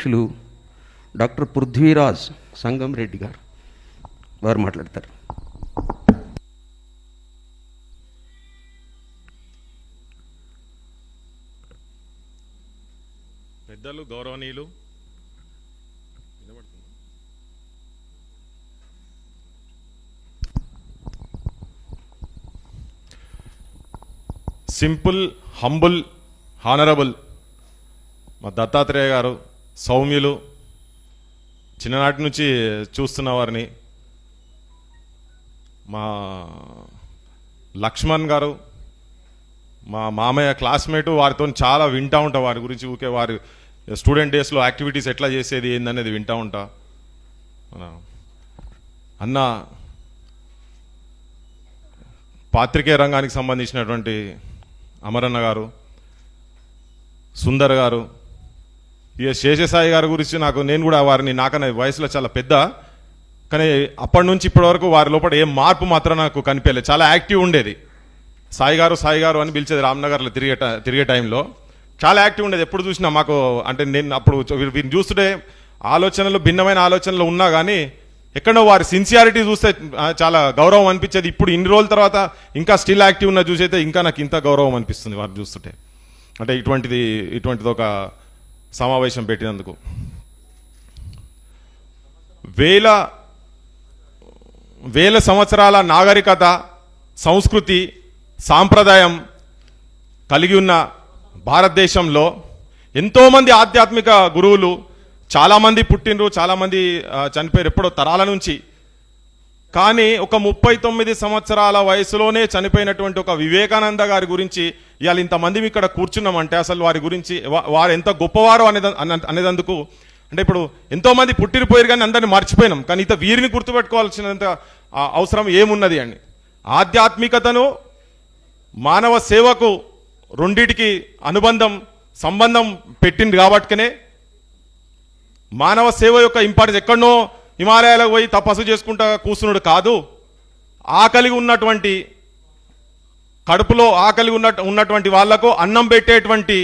అధ్యక్షులు డాక్టర్ పృథ్వీరాజ్ సంగం రెడ్డి గారు వారు మాట్లాడతారు. పెద్దలు, గౌరవనీయులు, సింపుల్, హంబుల్, హానరబుల్ మా దత్తాత్రేయ గారు, సౌమ్యులు, చిన్ననాటి నుంచి చూస్తున్న వారిని, మా లక్ష్మణ్ గారు, మా మామయ్య క్లాస్మేటు, వారితో చాలా వింటూ ఉంటా వారి గురించి. ఊకే వారి స్టూడెంట్ డేస్లో యాక్టివిటీస్ ఎట్లా చేసేది ఏందనేది వింటూ ఉంటా. అన్న పాత్రికేయ రంగానికి సంబంధించినటువంటి అమరన్న గారు, సుందర్ గారు, ఇక శేషసాయి గారి గురించి నేను కూడా వారిని నాకన్నా వయసులో చాలా పెద్ద, కానీ అప్పటి నుంచి ఇప్పటి వరకు వారి లోపల ఏ మార్పు మాత్రం నాకు కనిపించలేదు. చాలా యాక్టివ్ ఉండేది. సాయి గారు అని పిలిచేది రామ్నగర్లో తిరిగే టైంలో. చాలా యాక్టివ్ ఉండేది. ఎప్పుడు చూసినా మాకు అంటే నేను అప్పుడు వీరిని చూస్తుంటే ఆలోచనలు భిన్నమైన ఆలోచనలు ఉన్నా కానీ ఎక్కడో వారి సిన్సియారిటీ చూస్తే చాలా గౌరవం అనిపించేది. ఇప్పుడు ఇన్ని రోజుల తర్వాత ఇంకా స్టిల్ యాక్టివ్ ఉన్న చూసైతే ఇంకా నాకు ఇంత గౌరవం అనిపిస్తుంది వారిని చూస్తుంటే. అంటే ఇటువంటిది ఒక సమావేశం పెట్టినందుకు. వేల సంవత్సరాల నాగరికత, సంస్కృతి, సాంప్రదాయం కలిగి ఉన్న భారతదేశంలో ఎంతోమంది ఆధ్యాత్మిక గురువులు చాలామంది పుట్టినరు, చాలామంది చనిపోయారు ఎప్పుడో తరాల నుంచి. కానీ ఒక 39 సంవత్సరాల వయసులోనే చనిపోయినటువంటి ఒక వివేకానంద గారి గురించి ఇవాళ ఇంతమంది ఇక్కడ కూర్చున్నామంటే అసలు వారి గురించి వారు ఎంత గొప్పవారో అనేదందుకు. అంటే ఇప్పుడు ఎంతోమంది పుట్టిరిపోయారు కానీ అందరిని మర్చిపోయినాం. కానీ వీరిని గుర్తుపెట్టుకోవాల్సినంత అవసరం ఏమున్నది అని. ఆధ్యాత్మికతను మానవ సేవకు రెండిటికి సంబంధం పెట్టింది కాబట్టినే మానవ సేవ యొక్క ఇంపార్టెన్స్ ఎక్కడనో హిమాలయాలకు పోయి తపస్సు చేసుకుంటా కూర్చున్నాడు కాదు. కడుపులో ఆకలి ఉన్నటువంటి వాళ్లకు అన్నం పెట్టేటువంటి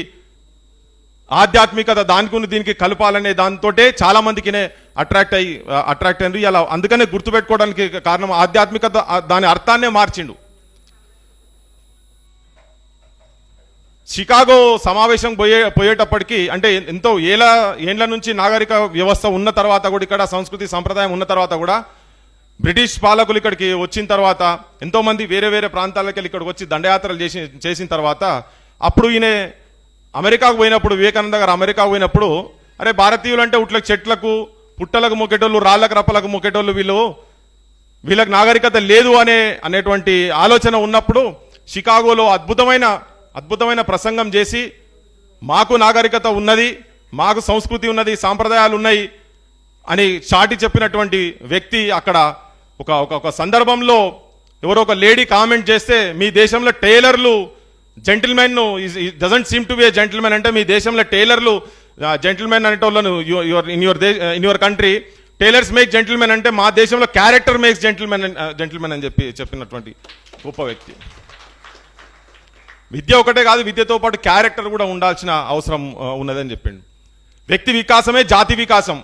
ఆధ్యాత్మికత దీనికి కలపాలనే దాంతోటే చాలా మందికి అట్రాక్ట్ అయ్యారు. ఇలా అందుకనే గుర్తుపెట్టుకోవడానికి కారణం ఆధ్యాత్మికత దాని అర్థాన్నే మార్చిండు. షికాగో సమావేశం పోయేటప్పటికి అంటే ఎంతో ఏళ్ల నుంచి నాగరిక వ్యవస్థ ఉన్న తర్వాత కూడా ఇక్కడ సంస్కృతి సంప్రదాయం ఉన్న తర్వాత కూడా బ్రిటిష్ పాలకులు ఇక్కడికి వచ్చిన తర్వాత ఎంతోమంది వేరే ప్రాంతాలకు వెళ్ళి ఇక్కడికి వచ్చి దండయాత్రలు చేసిన తర్వాత అప్పుడు ఈయన అమెరికాకు పోయినప్పుడు, వివేకానంద గారు అమెరికాకు పోయినప్పుడు, అరే భారతీయులు అంటే ఉట్లకు చెట్లకు పుట్టలకు మొక్కేటోళ్ళు, రాళ్లకు రప్పలకు మొక్కేటోళ్ళు, వీళ్ళకి నాగరికత లేదు అనేటువంటి ఆలోచన ఉన్నప్పుడు షికాగోలో అద్భుతమైన ప్రసంగం చేసి మాకు నాగరికత ఉన్నది, మాకు సంస్కృతి ఉన్నది, సాంప్రదాయాలు ఉన్నాయి అని చాటి చెప్పినటువంటి వ్యక్తి. అక్కడ ఒక సందర్భంలో ఎవరో ఒక లేడీ కామెంట్ చేస్తే, మీ దేశంలో టైలర్లు gentlemen doesn't seem to be a gentlemen, అంటే మీ దేశంలో టైలర్లు జెంటిల్మెన్ అనేటోళ్ళను in your country tailors make gentlemen, అంటే మా దేశంలో క్యారెక్టర్ మేక్స్ జెంటిల్మెన్ అని చెప్పినటువంటి గొప్ప వ్యక్తి. విద్య ఒకటే కాదు, విద్యతో పాటు క్యారెక్టర్ కూడా ఉండాల్సిన అవసరం ఉన్నదని చెప్పిండు. వ్యక్తి వికాసమే జాతి వికాసం,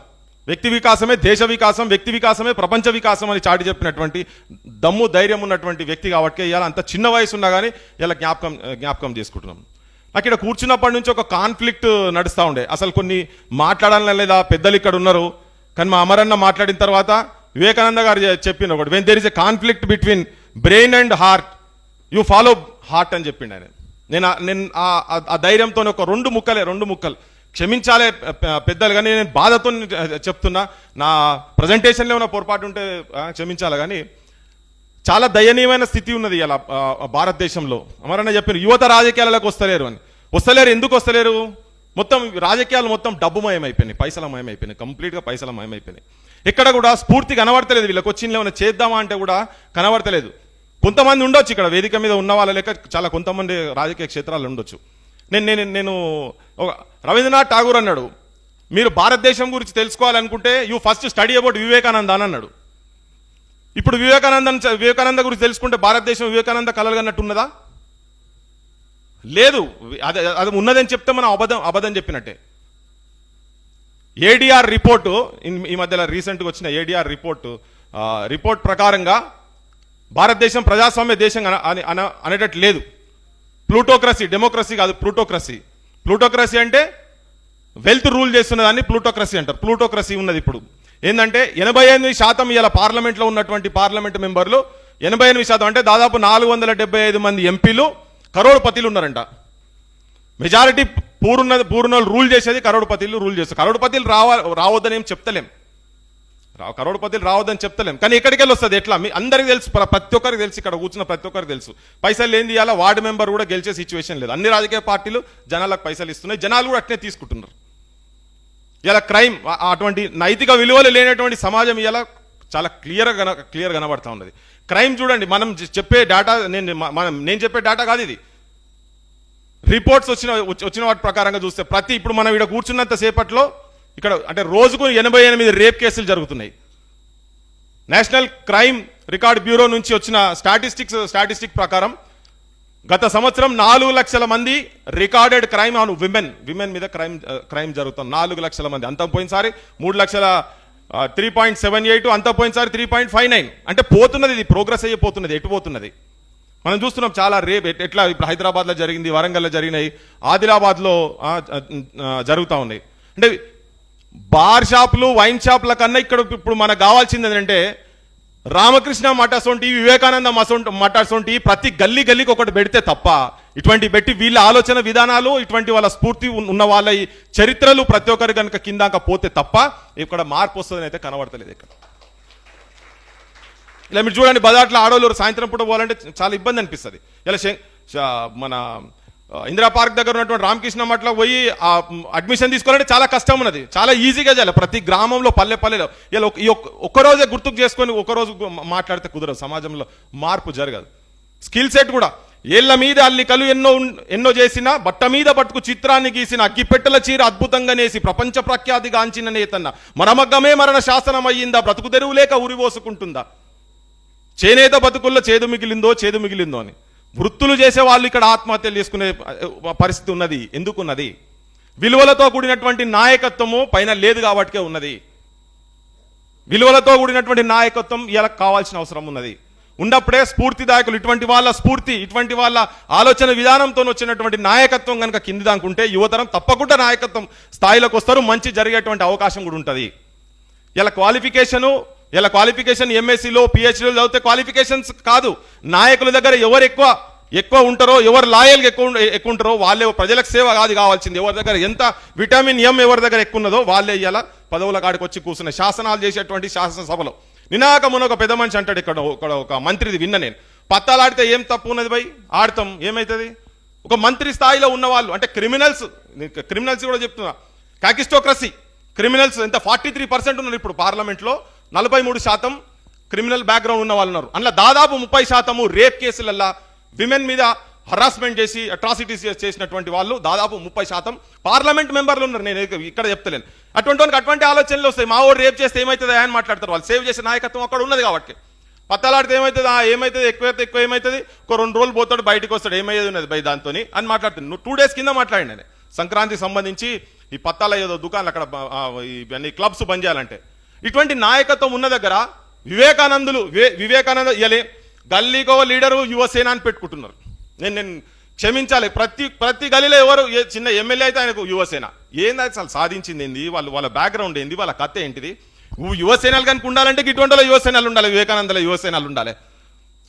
వ్యక్తి వికాసమే దేశ వికాసం, వ్యక్తి వికాసమే ప్రపంచ వికాసం అని చాటి చెప్పినటువంటి దమ్ము ధైర్యం ఉన్నటువంటి వ్యక్తి కాబట్టి ఇవాళ అంత చిన్న వయసు ఉన్నా కానీ ఇలా జ్ఞాపకం చేసుకుంటున్నాం. నాకు ఇక్కడ కూర్చున్నప్పటి నుంచి ఒక కాన్ఫ్లిక్ట్ నడుస్తూ ఉండే. అసలు కొన్ని మాట్లాడాలని లేదా, పెద్దలు ఇక్కడ ఉన్నారు కానీ మా అమరన్న మాట్లాడిన తర్వాత వివేకానంద గారు చెప్పిన ఒకటి, when there is a conflict between brain and heart you follow heart అని చెప్పిండు ఆయన. నేను ఆ ధైర్యంతో ఒక రెండు ముక్కలు క్షమించాలే పెద్దలు, కానీ నేను బాధతో చెప్తున్నా. నా ప్రజెంటేషన్లో ఉన్న పొరపాటు ఉంటే క్షమించాలి. కానీ చాలా దయనీయమైన స్థితి ఉన్నది ఇలా భారతదేశంలో. అమరన్న చెప్పిన యువత రాజకీయాలకు వస్తలేరు. ఎందుకు వస్తలేరు? మొత్తం రాజకీయాలు మొత్తం డబ్బుమయమైపోయినాయి, పైసలమయమైపోయినాయి, కంప్లీట్గా పైసలమయమైపోయినాయి. ఎక్కడ కూడా స్ఫూర్తి కనబడతలేదు. వీళ్ళకి వచ్చిన ఏమైనా చేద్దామా అంటే కూడా కనబడతలేదు. కొంతమంది ఉండొచ్చు ఇక్కడ వేదిక మీద ఉన్న వాళ్ళ లెక్క చాలా కొంతమంది రాజకీయ క్షేత్రాలు ఉండొచ్చు. నేను రవీంద్రనాథ్ ఠాగూర్ అన్నాడు, మీరు భారతదేశం గురించి తెలుసుకోవాలనుకుంటే you first study about Vivekananda అని అన్నాడు. ఇప్పుడు వివేకానంద గురించి తెలుసుకుంటే భారతదేశం వివేకానంద కలగన్నట్టు ఉన్నదా? లేదు. అది ఉన్నదని చెప్తే మనం అబద్ధం చెప్పినట్టే. ఏడిఆర్ రిపోర్టు ఈ మధ్యలో రీసెంట్గా వచ్చిన ఏడిఆర్ రిపోర్ట్ ప్రకారంగా భారతదేశం ప్రజాస్వామ్య దేశం అనేటట్టు లేదు. ప్లూటోక్రసీ, డెమోక్రసీ కాదు, ప్లూటోక్రసీ అంటే వెల్త్ రూల్ చేస్తున్నదాన్ని ప్లూటోక్రసీ అంటారు. ప్లూటోక్రసీ ఉన్నది ఇప్పుడు ఏంటంటే 88% ఇలా పార్లమెంట్లో ఉన్నటువంటి పార్లమెంట్ మెంబర్లు 88% అంటే దాదాపు 475 మంది ఎంపీలు కరోడ్పతిలు ఉన్నారంట. మెజారిటీ పూర్ణ రూల్ చేసేది కరోడ్పతిలు రూల్ చేస్తారు. కరోడ్పతిలు రావద్దని ఏం చెప్తలేం, కరోడ్పతిలు రావద్దని చెప్తలేం, కానీ ఎక్కడికి వెళ్ళి వస్తుంది ఎట్లా మీ అందరికీ తెలుసు, ప్రతి ఒక్కరికి తెలుసు, ఇక్కడ కూర్చున్న ప్రతి ఒక్కరికి తెలుసు. పైసలు ఏంది ఇవాళ వార్డు మెంబర్ కూడా గెలిచే సిచ్యువేషన్ లేదు. అన్ని రాజకీయ పార్టీలు జనాలకు పైసలు ఇస్తున్నాయి, జనాలు కూడా అట్నే తీసుకుంటున్నారు. ఇలా క్రైమ్, అటువంటి నైతిక విలువలు లేనటువంటి సమాజం ఇలా చాలా క్లియర్ కనబడతా ఉన్నది. క్రైమ్ చూడండి, మనం చెప్పే డేటా నేను చెప్పే డేటా కాదు ఇది, రిపోర్ట్స్ వచ్చిన వాటి ప్రకారంగా చూస్తే ఇప్పుడు మనం ఇక్కడ కూర్చున్నంత సేపట్లో ఇక్కడ అంటే రోజుకు 88 రేప్ కేసులు జరుగుతున్నాయి. నేషనల్ క్రైమ్ రికార్డ్ బ్యూరో నుంచి వచ్చిన స్టాటిస్టిక్ ప్రకారం గత సంవత్సరం 4 లక్షల మంది రికార్డెడ్ క్రైమ్ ఆన్ విమెన్ మీద క్రైమ్ జరుగుతుంది. 4 లక్షల మంది. అంత పోయినసారి 3,03,78, అంత పోయినసారి 3.59. అంటే పోతున్నది, ఇది ప్రోగ్రెస్ అయిపోతున్నది, ఎటు పోతున్నది మనం చూస్తున్నాం. చాలా రేప్ ఎట్లా ఇప్పుడు హైదరాబాద్లో జరిగింది, వరంగల్లో జరిగినాయి, ఆదిలాబాద్లో జరుగుతూ ఉన్నాయి. అంటే బార్ షాపులు, వైన్ షాపుల కన్నా ఇక్కడ ఇప్పుడు మనకు కావాల్సింది ఏంటంటే రామకృష్ణ మఠసొంటి, వివేకానంద మఠసొంటి ప్రతి గల్లీకి ఒకటి పెడితే తప్ప, ఇటువంటి పెట్టి వీళ్ళ ఆలోచన విధానాలు, ఇటువంటి వాళ్ళ స్ఫూర్తి ఉన్న వాళ్ళ చరిత్రలు ప్రతి ఒక్కరి కనుక కిందాక పోతే తప్ప ఇక్కడ మార్పు వస్తుందని అయితే కనబడతలేదు. ఇక్కడ ఇలా మీరు చూడండి, బజార్లో ఆడవాళ్ళు సాయంత్రం పూట పోవాలంటే చాలా ఇబ్బంది అనిపిస్తుంది. ఇలా మన ఇందిరా పార్క్ దగ్గర ఉన్నటువంటి రామకృష్ణ మఠలో పోయి అడ్మిషన్ తీసుకోవాలంటే చాలా కష్టం ఉన్నది. చాలా ఈజీగా చేయాలి ప్రతి గ్రామంలో, పల్లెలో. ఇలా ఒక్కరోజే గుర్తుకు చేసుకొని ఒక్కరోజు మాట్లాడితే కుదరదు, సమాజంలో మార్పు జరగదు. స్కిల్ సెట్ కూడా ఏళ్ల మీద అల్లికలు ఎన్నో చేసిన, బట్ట మీద పట్టుకు చిత్రాన్ని గీసిన, అగ్గిపెట్టెల చీర అద్భుతంగా నేసి ప్రపంచ ప్రఖ్యాతిగాంచిన నేతన్న మరమగ్గమే మరణ శాసనం అయ్యిందా, బ్రతుకు తెరువు లేక ఉరిపోసుకుంటుందా, చేనేత బతుకుల్లో చేదు మిగిలిందో అని వృత్తులు చేసే వాళ్ళు ఇక్కడ ఆత్మహత్యలు చేసుకునే పరిస్థితి ఉన్నది. ఎందుకున్నది? విలువలతో కూడినటువంటి నాయకత్వము పైన లేదు కాబట్టికే ఉన్నది. విలువలతో కూడినటువంటి నాయకత్వం ఇలా కావాల్సిన అవసరం ఉన్నది. ఉన్నప్పుడే స్ఫూర్తిదాయకులు, ఇటువంటి వాళ్ళ ఆలోచన విధానంతో వచ్చినటువంటి నాయకత్వం కనుక కింది దాకుంటే యువతరం తప్పకుండా నాయకత్వం స్థాయిలోకి వస్తారు, మంచి జరిగేటువంటి అవకాశం కూడా ఉంటుంది. ఇలా క్వాలిఫికేషన్ ఎంఎస్సీలో, పిహెచ్డీలో చదివితే క్వాలిఫికేషన్స్ కాదు. నాయకుల దగ్గర ఎవరు ఎక్కువ ఉంటారో, ఎవరు లాయల్గా ఎక్కువ ఉంటారో వాళ్ళే ప్రజలకు సేవ కాదు కావాల్సింది. ఎవరి దగ్గర ఎంత విటమిన్ ఎం ఎవరి దగ్గర ఎక్కువ ఉన్నదో వాళ్ళే ఇలా పదవుల కాడికి వచ్చి కూర్చున్న శాసనాలు చేసేటువంటి శాసనసభలో. నినాకమున ఒక పెద్ద మనిషి అంటాడు, ఇక్కడ ఒక మంత్రిది విన్న నేను, పత్తాలాడితే ఏం తప్పు ఉన్నది భయ్, ఆడతాం ఏమవుతుంది? ఒక మంత్రి స్థాయిలో ఉన్న వాళ్ళు అంటే క్రిమినల్స్ కూడా చెప్తున్నా, కాకిస్టోక్రసీ క్రిమినల్స్ ఎంత 43% ఉన్నారు ఇప్పుడు పార్లమెంట్లో. 43% క్రిమినల్ బ్యాక్గ్రౌండ్ ఉన్న వాళ్ళు ఉన్నారు. అందులో దాదాపు 30% రేప్ కేసులల్లా విమెన్ మీద హరాస్మెంట్ చేసి అట్రాసిటీస్ చేసినటువంటి వాళ్ళు దాదాపు 30% పార్లమెంట్ మెంబర్లు ఉన్నారు. నేను ఇక్కడ చెప్తలేను. అటువంటి ఆలోచనలు వస్తాయి. మా వాడు రేప్ చేస్తే ఏమవుతుంది అని మాట్లాడతారు. వాళ్ళు సేవ్ చేసే నాయకత్వం అక్కడ ఉన్నది కాబట్టి. పత్తలాడితే ఏమవుతుంది ఎక్కువ ఏమవుతుంది, ఒక 2 రోజులు పోతాడు, బయటకు వస్తాడు, ఏమయ్యేది ఉన్నది బై దాంతో అని మాట్లాడుతుంది. నువ్వు 2 days కింద మాట్లాడి నేను సంక్రాంతికి సంబంధించి ఈ పత్తాల ఏదో దుకాణాలు అక్కడ ఇవన్నీ క్లబ్స్ బంద్ చేయాలంటే, ఇటువంటి నాయకత్వం ఉన్న దగ్గర వివేకానంద ఇయలే గల్లీకో లీడరు యువసేన అని పెట్టుకుంటున్నారు. నేను క్షమించాలి, ప్రతి గల్లీలో ఎవరు చిన్న ఎమ్మెల్యే అయితే ఆయనకు యువసేన. ఏంది అసలు సాధించింది ఏంది, వాళ్ళ బ్యాక్గ్రౌండ్ ఏంది, వాళ్ళ కథ ఏంటిది? యువసేనలు కనుక ఉండాలంటే ఇటువంటి యువసేనలు ఉండాలి, వివేకానందల యువసేనలు ఉండాలి.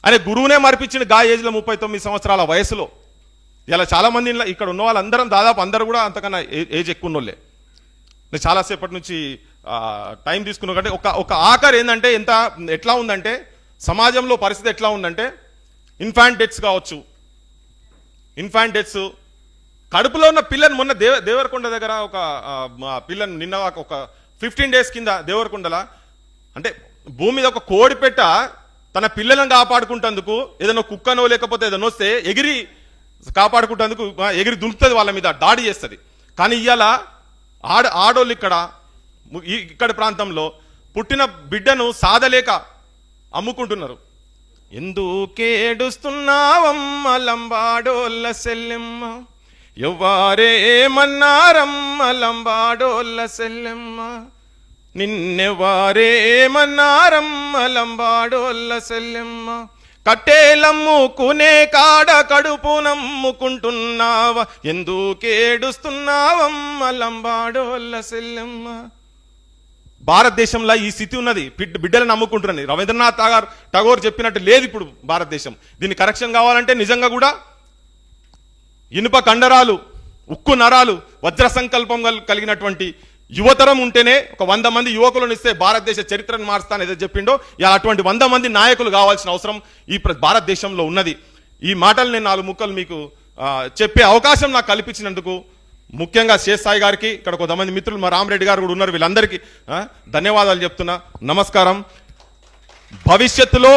అనే గురువునే మరిపించిన గా ఏజ్లో 39 సంవత్సరాల వయసులో. ఇలా చాలా మంది ఇక్కడ ఉన్న వాళ్ళందరం దాదాపు అందరూ కూడా అంతకన్నా ఏజ్ ఎక్కువ ఉన్నోళ్ళే. నేను చాలాసేపటి నుంచి టైం తీసుకున్నా కంటే ఒక ఆఖరి ఏంటంటే ఎట్లా ఉందంటే సమాజంలో పరిస్థితి ఎట్లా ఉందంటే, ఇన్ఫాంట్ డెత్స్ కావచ్చు, ఇన్ఫాంట్ డెత్స్, కడుపులో ఉన్న పిల్లని మొన్న దేవరకొండ దగ్గర ఒక పిల్లని నిన్న ఒక 15 days కింద దేవరకొండలా అంటే భూమి మీద ఒక కోడిపెట్ట తన పిల్లలను కాపాడుకుంటేందుకు ఏదైనా కుక్కనో లేకపోతే ఏదైనా వస్తే ఎగిరి కాపాడుకుంటేందుకు ఎగిరి దుంకుతుంది, వాళ్ళ మీద దాడి చేస్తుంది. కానీ ఇవాళ ఆడోళ్ళు ఇక్కడ ప్రాంతంలో పుట్టిన బిడ్డను సాధలేక అమ్ముకుంటున్నారు. ఎందుకేడుస్తున్నావమ్మ లంబాడోళ్ళ సెల్లెమ్మ, ఎవ్వారేమన్నారమ్మ లంబాడోళ్ళ సెల్లెమ్మ, నిన్నెవ్వారేమన్నారమ్మ లంబాడోళ్ళ సెల్లెమ్మ, కట్టేలమ్ముకునే కాడ కడుపు నమ్ముకుంటున్నావా, ఎందుకేడుస్తున్నావమ్మ లంబాడోళ్ళ సెల్లెమ్మ. భారతదేశంలో ఈ స్థితి ఉన్నది, బిడ్డలను నమ్ముకుంటున్నది. రవీంద్రనాథ్ ఠాగూర్ చెప్పినట్టు లేదు ఇప్పుడు భారతదేశం. దీన్ని కరెక్షన్ కావాలంటే నిజంగా కూడా ఇనుప కండరాలు, ఉక్కు నరాలు, వజ్ర సంకల్పం కలిగినటువంటి యువతరం ఉంటేనే, ఒక 100 మంది యువకులను ఇస్తే భారతదేశ చరిత్రను మారుస్తాను ఏదో చెప్పిండో, ఇలా అటువంటి 100 మంది నాయకులు కావాల్సిన అవసరం ఈ భారతదేశంలో ఉన్నది. ఈ మాటలు నేను 4 ముక్కలు మీకు చెప్పే అవకాశం నాకు కల్పించినందుకు ముఖ్యంగా శేషాయి గారికి, ఇక్కడ కొంతమంది మిత్రులు మా రామరెడ్డి గారు కూడా ఉన్నారు, వీళ్ళందరికీ ధన్యవాదాలు చెప్తున్నా. నమస్కారం. భవిష్యత్తులో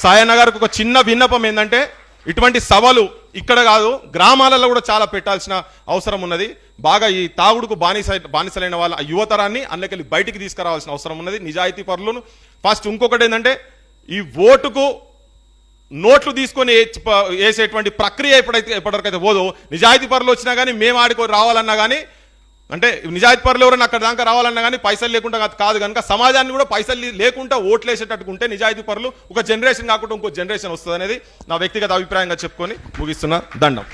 సాయన్న గారికి ఒక చిన్న విన్నపం ఏంటంటే, ఇటువంటి సభలు ఇక్కడ కాదు గ్రామాలలో కూడా చాలా పెట్టాల్సిన అవసరం ఉన్నది. బాగా ఈ తాగుడుకు బానిసలైన వాళ్ళ యువతరాన్ని అన్నకెళ్ళి బయటికి తీసుకురావాల్సిన అవసరం ఉన్నది. నిజాయితీ పరులను ఫస్ట్. ఇంకొకటి ఏంటంటే, ఈ ఓటుకు నోట్లు తీసుకొని వేసేటువంటి ప్రక్రియ ఎప్పటివరకైతే పోదో, నిజాయితీ పరులు వచ్చినా కానీ మేము ఆడికి రావాలన్నా కానీ, అంటే నిజాయితీ పరులు ఎవరైనా అక్కడ దాకా రావాలన్నా కానీ పైసలు లేకుండా కాదు కనుక, సమాజాన్ని కూడా పైసలు లేకుండా ఓట్లు వేసేటట్టుకుంటే నిజాయితీ పరులు ఒక జనరేషన్ కాకుండా ఇంకో జనరేషన్ వస్తుంది అనేది నా వ్యక్తిగత అభిప్రాయంగా చెప్పుకొని ముగిస్తున్నా. దండం.